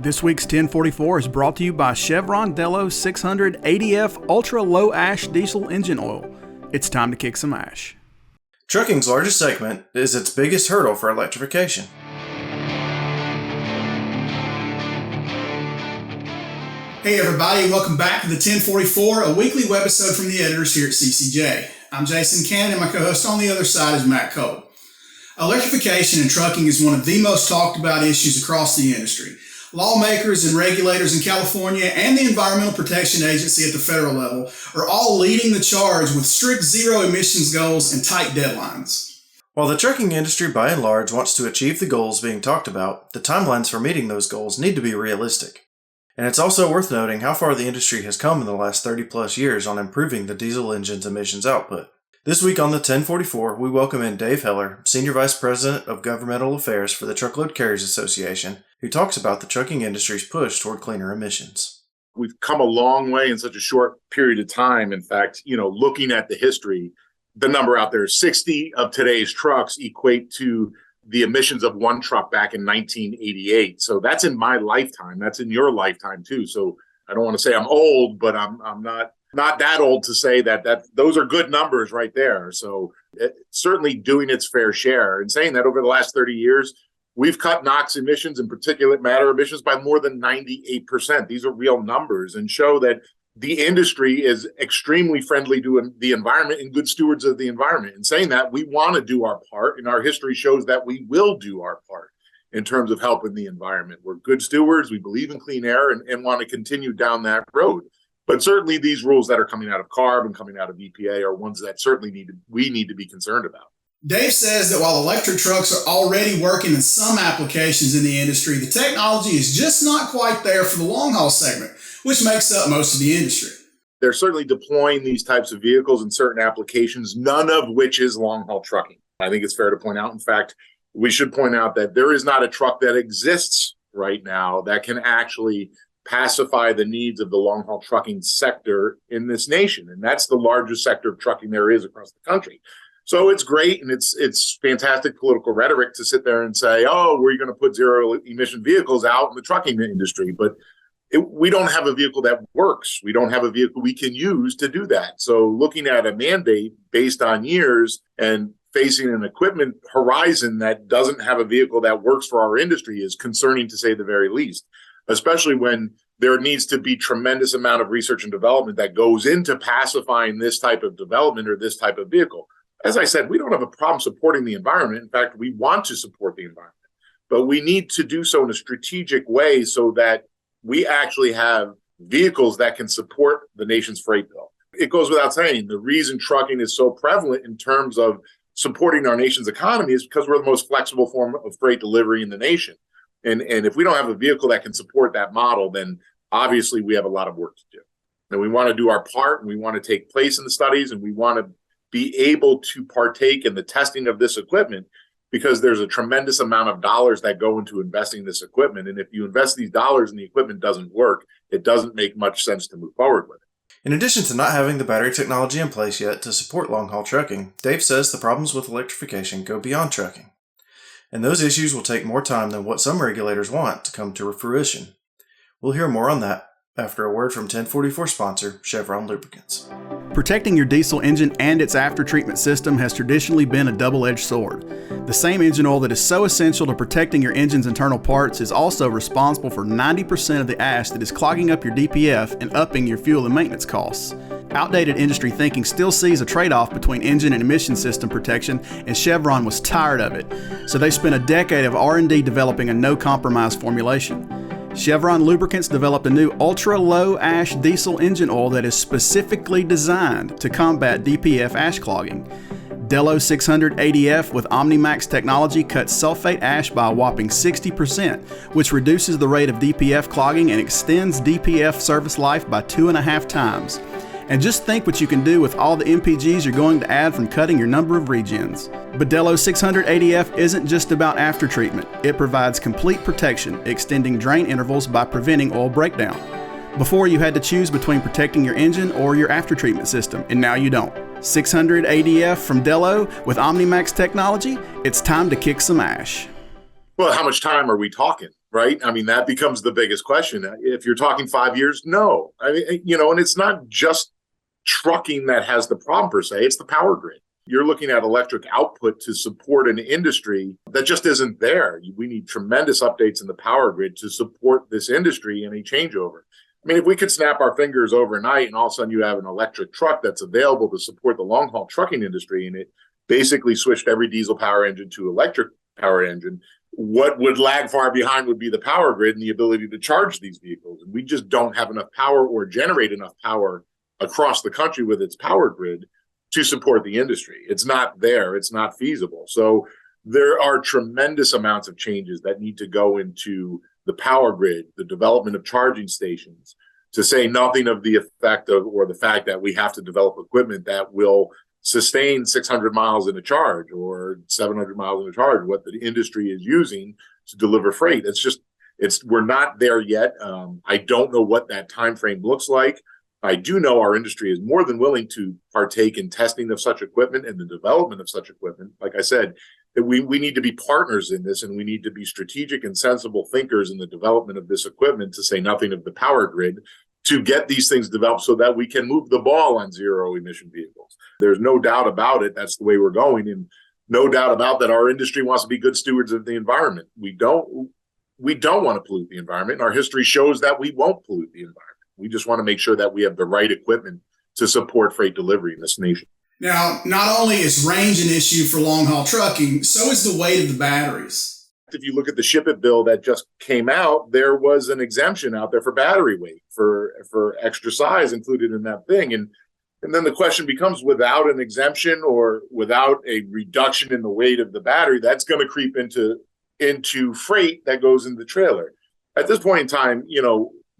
This week's 1044 is brought to you by Chevron Delo 600 ADF Ultra Low Ash Diesel Engine Oil. It's time to kick some ash. Trucking's largest segment is its biggest hurdle for electrification. Hey everybody, welcome back to the 1044, a weekly webisode from the editors here at CCJ. I'm Jason Cannon and my co-host on the other side is Matt Cole. Electrification in trucking is one of the most talked about issues across the industry. Lawmakers and regulators in California and the Environmental Protection Agency at the federal level are all leading the charge with strict zero emissions goals and tight deadlines. While the trucking industry by and large wants to achieve the goals being talked about, the timelines for meeting those goals need to be realistic. And it's also worth noting how far the industry has come in the last 30 plus years on improving the diesel engine's emissions output. This week on the 1044, we welcome in Dave Heller, Senior Vice President of Governmental Affairs for the Truckload Carriers Association, who talks about the trucking industry's push toward cleaner emissions. We've come a long way in such a short period of time. In fact, looking at the history, the number out there, 60 of today's trucks equate to the emissions of one truck back in 1988. So that's in my lifetime. That's in your lifetime too. So I don't want to say I'm old, but I'm not that old to say that those are good numbers right there. So certainly doing its fair share, and saying that over the last 30 years, we've cut NOx emissions and particulate matter emissions by more than 98%. These are real numbers and show that the industry is extremely friendly to the environment and good stewards of the environment. And saying that, we want to do our part, and our history shows that we will do our part in terms of helping the environment. We're good stewards, we believe in clean air, and want to continue down that road. But certainly these rules that are coming out of CARB and coming out of EPA are ones that certainly we need to be concerned about. Dave says that while electric trucks are already working in some applications in the industry, the technology is just not quite there for the long-haul segment, which makes up most of the industry. They're certainly deploying these types of vehicles in certain applications, none of which is long-haul trucking. I think it's fair to point out. In fact, we should point out that there is not a truck that exists right now that can actually pacify the needs of the long-haul trucking sector in this nation. And that's the largest sector of trucking there is across the country. So it's great, and it's fantastic political rhetoric to sit there and say, oh, we're going to put zero emission vehicles out in the trucking industry. But we don't have a vehicle that works. We don't have a vehicle we can use to do that. So looking at a mandate based on years and facing an equipment horizon that doesn't have a vehicle that works for our industry is concerning, to say the very least, especially when there needs to be tremendous amount of research and development that goes into pacifying this type of development or this type of vehicle. As I said, we don't have a problem supporting the environment. In fact, we want to support the environment, but we need to do so in a strategic way so that we actually have vehicles that can support the nation's freight bill. It goes without saying, the reason trucking is so prevalent in terms of supporting our nation's economy is because we're the most flexible form of freight delivery in the nation. And if we don't have a vehicle that can support that model, then obviously we have a lot of work to do. And we want to do our part, and we want to take place in the studies, and we want to be able to partake in the testing of this equipment, because there's a tremendous amount of dollars that go into investing in this equipment. And if you invest these dollars and the equipment doesn't work, it doesn't make much sense to move forward with it. In addition to not having the battery technology in place yet to support long-haul trucking, Dave says the problems with electrification go beyond trucking. And those issues will take more time than what some regulators want to come to fruition. We'll hear more on that after a word from 1044 sponsor, Chevron Lubricants. Protecting your diesel engine and its aftertreatment system has traditionally been a double-edged sword. The same engine oil that is so essential to protecting your engine's internal parts is also responsible for 90% of the ash that is clogging up your DPF and upping your fuel and maintenance costs. Outdated industry thinking still sees a trade-off between engine and emission system protection, and Chevron was tired of it. So they spent a decade of R&D developing a no-compromise formulation. Chevron Lubricants developed a new ultra-low ash diesel engine oil that is specifically designed to combat DPF ash clogging. Delo 600 ADF with OmniMax technology cuts sulfate ash by a whopping 60%, which reduces the rate of DPF clogging and extends DPF service life by 2.5 times. And just think what you can do with all the MPGs you're going to add from cutting your number of regens. But Delo 600 ADF isn't just about aftertreatment. It provides complete protection, extending drain intervals by preventing oil breakdown. Before, you had to choose between protecting your engine or your aftertreatment system, and now you don't. 600 ADF from Delo with OmniMax technology, it's time to kick some ash. Well, how much time are we talking? right? I mean, that becomes the biggest question. If you're talking 5 years, no. I mean, and it's not just trucking that has the problem per se, it's the power grid. You're looking at electric output to support an industry that just isn't there. We need tremendous updates in the power grid to support this industry in a changeover. I mean, if we could snap our fingers overnight and all of a sudden you have an electric truck that's available to support the long haul trucking industry, and it basically switched every diesel power engine to electric power engine, what would lag far behind would be the power grid and the ability to charge these vehicles. And we just don't have enough power or generate enough power across the country with its power grid to support the industry. It's not there. It's not feasible. So there are tremendous amounts of changes that need to go into the power grid, the development of charging stations, to say nothing of the effect of, or the fact that we have to develop equipment that will sustain 600 miles in a charge or 700 miles in a charge, what the industry is using to deliver freight. We're not there yet. I don't know what that time frame looks like. I do know our industry is more than willing to partake in testing of such equipment and the development of such equipment. Like I said, we need to be partners in this, and we need to be strategic and sensible thinkers in the development of this equipment, to say nothing of the power grid, to get these things developed so that we can move the ball on zero emission vehicles. There's no doubt about it. That's the way we're going. And no doubt about that. Our industry wants to be good stewards of the environment. We don't want to pollute the environment. Our history shows that we won't pollute the environment. We just want to make sure that we have the right equipment to support freight delivery in this nation. Now, not only is range an issue for long-haul trucking, so is the weight of the batteries. If you look at the Ship It bill that just came out, there was an exemption out there for battery weight, for extra size included in that thing. And then the question becomes, without an exemption or without a reduction in the weight of the battery, that's going to creep into freight that goes in the trailer. At this point in time,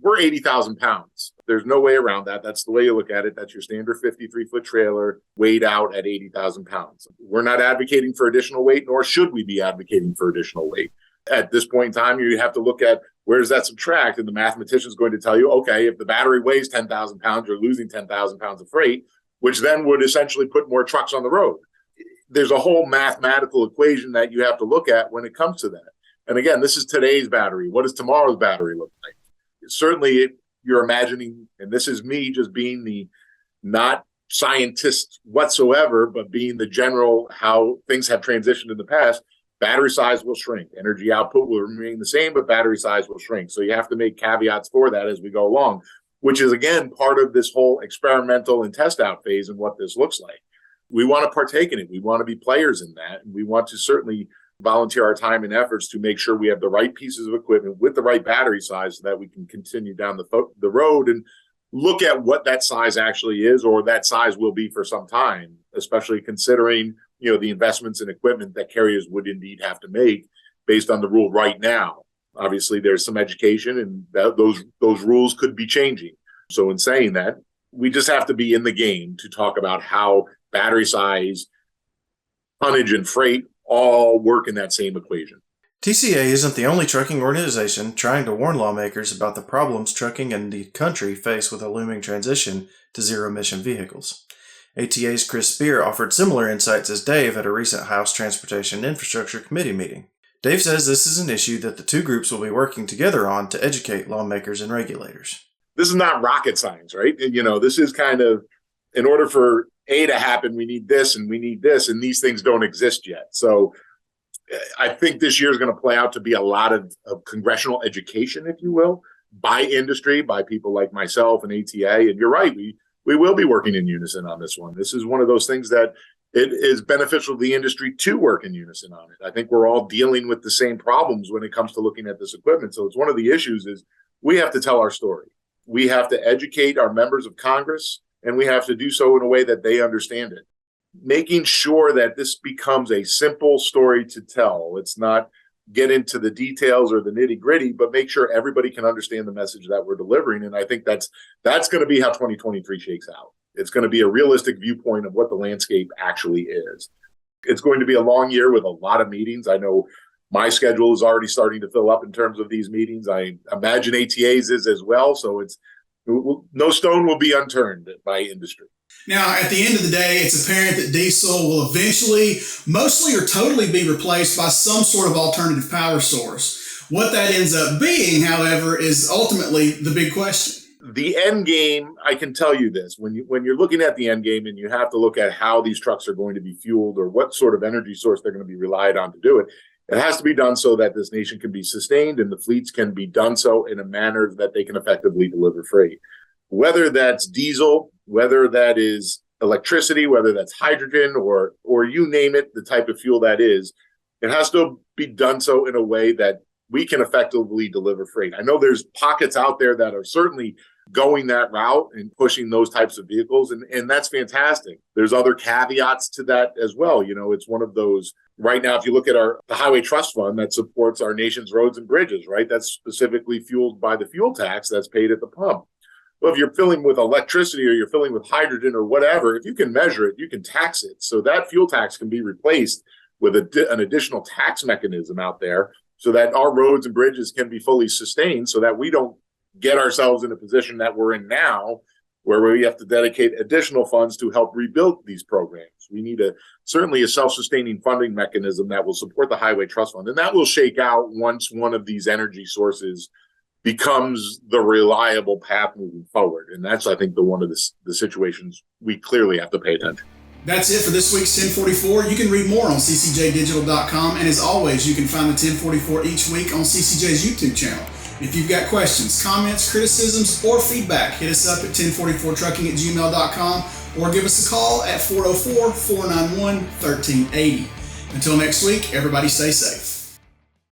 we're 80,000 pounds. There's no way around that. That's the way you look at it. That's your standard 53-foot trailer weighed out at 80,000 pounds. We're not advocating for additional weight, nor should we be advocating for additional weight. At this point in time, you have to look at, where does that subtract? And the mathematician is going to tell you, okay, if the battery weighs 10,000 pounds, you're losing 10,000 pounds of freight, which then would essentially put more trucks on the road. There's a whole mathematical equation that you have to look at when it comes to that. And again, this is today's battery. What does tomorrow's battery look like? Certainly, you're imagining, and this is me just being the not scientist whatsoever, but being the general how things have transitioned in the past, battery size will shrink. Energy output will remain the same, but battery size will shrink. So you have to make caveats for that as we go along, which is, again, part of this whole experimental and test out phase and what this looks like. We want to partake in it. We want to be players in that. And we want to certainly volunteer our time and efforts to make sure we have the right pieces of equipment with the right battery size so that we can continue down the road and look at what that size actually is, or that size will be for some time, especially considering, the investments in equipment that carriers would indeed have to make based on the rule right now. Obviously, there's some education, and those rules could be changing. So in saying that, we just have to be in the game to talk about how battery size, tonnage, and freight all work in that same equation. TCA isn't the only trucking organization trying to warn lawmakers about the problems trucking and the country face with a looming transition to zero-emission vehicles. ATA's Chris Spear offered similar insights as Dave at a recent House Transportation and Infrastructure Committee meeting. Dave says this is an issue that the two groups will be working together on to educate lawmakers and regulators. This is not rocket science, right? This is kind of, in order for A to happen, we need this and we need this, and these things don't exist yet. So I think this year is going to play out to be a lot of congressional education, if you will, by industry, by people like myself and ATA. And you're right, we will be working in unison on this one. This is one of those things that it is beneficial to the industry to work in unison on it. I think we're all dealing with the same problems when it comes to looking at this equipment. So it's one of the issues is we have to tell our story. We have to educate our members of Congress, and we have to do so in a way that they understand it. Making sure that this becomes a simple story to tell. It's not get into the details or the nitty gritty, but make sure everybody can understand the message that we're delivering. And I think that's going to be how 2023 shakes out. It's going to be a realistic viewpoint of what the landscape actually is. It's going to be a long year with a lot of meetings. I know my schedule is already starting to fill up in terms of these meetings. I imagine ATA's is as well. So no stone will be unturned by industry. Now, at the end of the day, it's apparent that diesel will eventually, mostly or totally be replaced by some sort of alternative power source. What that ends up being, however, is ultimately the big question. The end game, I can tell you this, when you're looking at the end game and you have to look at how these trucks are going to be fueled or what sort of energy source they're going to be relied on to do it, it has to be done so that this nation can be sustained and the fleets can be done so in a manner that they can effectively deliver freight. Whether that's diesel, whether that is electricity, whether that's hydrogen or you name it, the type of fuel that is, it has to be done so in a way that we can effectively deliver freight. I know there's pockets out there that are certainly going that route and pushing those types of vehicles, and that's fantastic. There's other caveats to that as well. You know, it's one of those, right now, if you look at the Highway Trust Fund that supports our nation's roads and bridges, right, that's specifically fueled by the fuel tax that's paid at the pump. Well, if you're filling with electricity or you're filling with hydrogen or whatever, if you can measure it, you can tax it. So that fuel tax can be replaced with an additional tax mechanism out there, so that our roads and bridges can be fully sustained, so that we don't get ourselves in a position that we're in now, where we have to dedicate additional funds to help rebuild these programs. We need certainly a self-sustaining funding mechanism that will support the Highway Trust Fund. And that will shake out once one of these energy sources becomes the reliable path moving forward. And that's, I think, one of the situations we clearly have to pay attention. That's it for this week's 1044. You can read more on ccjdigital.com, and as always, you can find the 1044 each week on CCJ's YouTube channel. If you've got questions, comments, criticisms, or feedback, hit us up at 1044trucking@gmail.com or give us a call at 404-491-1380. Until next week, everybody stay safe.